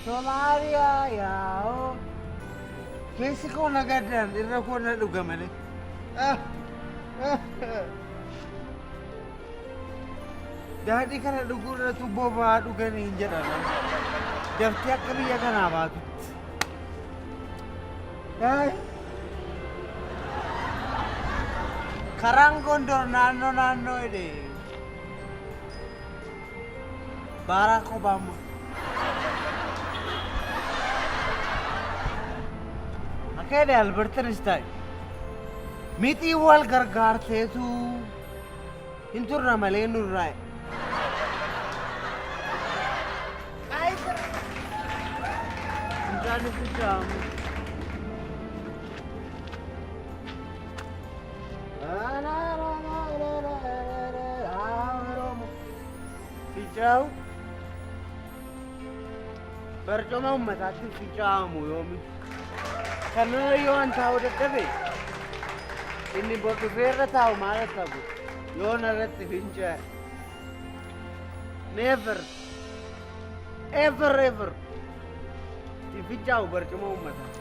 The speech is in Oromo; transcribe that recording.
Somalia yaa'oo. Keessikoo na gaddaan irra koo na dhuga malee. Daadhii kana dhuguurra tubboo ba'aa dhuganii hin jedhama. Daftee akka biyya kanaa baatu. Karaan Gondor naannoo jedhe. Barack Obama. Akkade Albert Einstein. Miti wal gargaarteetu hin turre malee nurraa. Intaani fincaamu. Fincaamu. Barcuma uummataatti fincaamu yoomi. Kanuma yoo an taa'u dadhabe inni dhufeerra taa'u maal ta'u yoo narratti fincaa. Never, ever, ever. Si fincaamu barcuma uummataa.